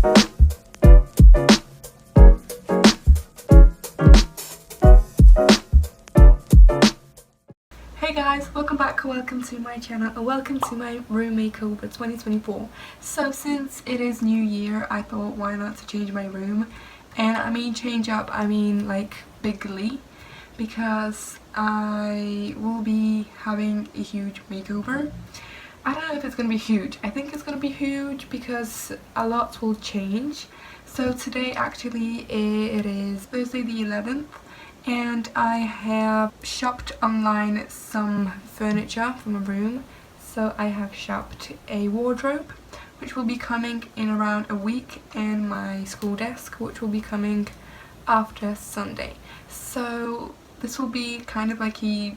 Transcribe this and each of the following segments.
Hey guys, welcome back, welcome to my channel, and welcome to my room makeover 2024. So since it is New Year, I thought why not to change my room. And I mean change up, I mean like bigly, because I will be having a huge makeover. I don't know if it's gonna be huge. I think it's gonna be huge because a lot will change. So today actually it is Thursday the 11th. And I have shopped online some furniture for my room. So I have shopped a wardrobe, which will be coming in around a week, and my school desk, which will be coming after Sunday. So this will be kind of like a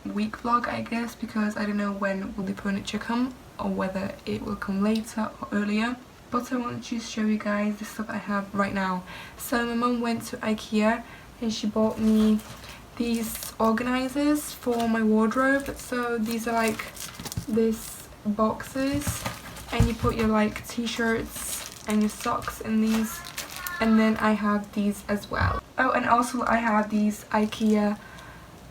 week vlog, I guess, because I don't know when will the furniture come, or whether it will come later or earlier. But I want to show you guys the stuff I have right now. So my mum went to IKEA and she bought me these organizers for my wardrobe. So these are like these boxes, and you put your like t-shirts and your socks in these, and then I have these as well. Oh, and also I have these IKEA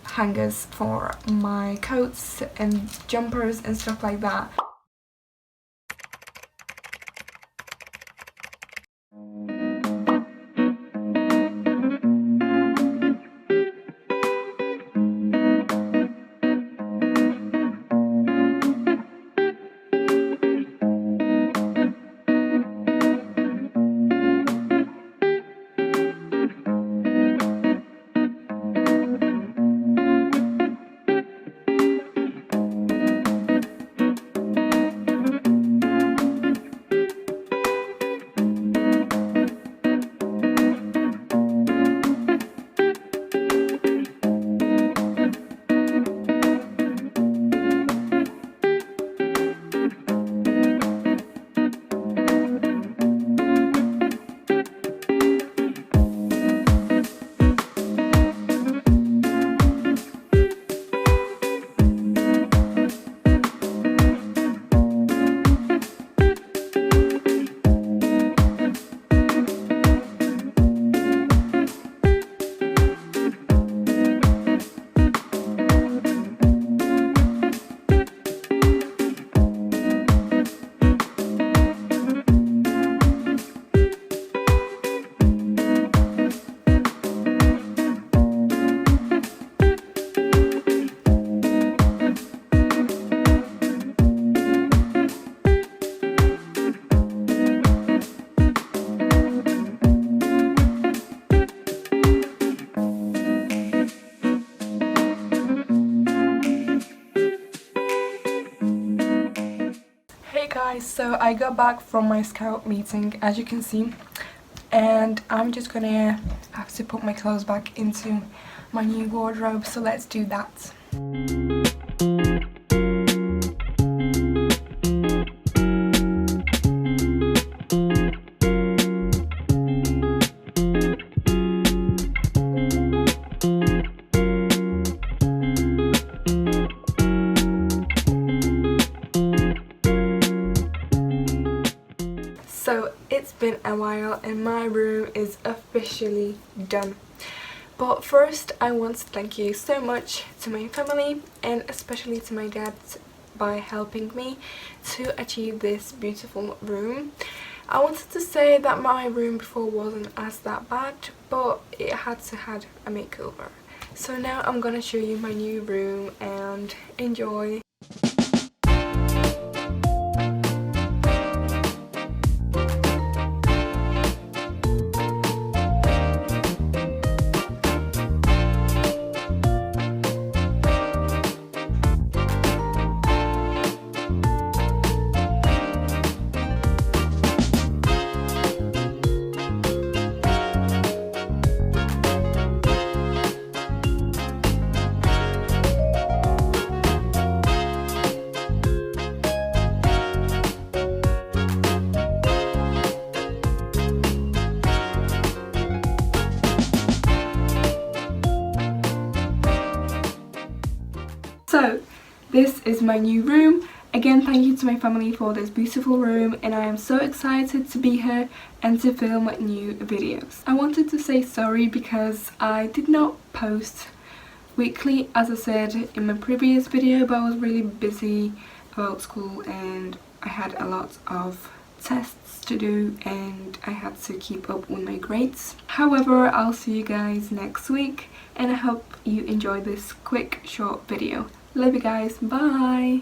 hangers for my coats and jumpers and stuff like that. Guys, so I got back from my scout meeting, as you can see, and I'm just gonna have to put my clothes back into my new wardrobe, so let's do that. So it's been a while and my room is officially done. But first I want to thank you so much to my family, and especially to my dad, by helping me to achieve this beautiful room. I wanted to say that my room before wasn't as that bad, but it had to have a makeover. So now I'm gonna show you my new room, and enjoy. So this is my new room, Again, thank you to my family for this beautiful room, and I am so excited to be here and to film new videos. I wanted to say sorry because I did not post weekly as I said in my previous video, but I was really busy about school and I had a lot of tests to do and I had to keep up with my grades. However, I'll see you guys next week and I hope you enjoyed this quick short video. Love you guys, bye!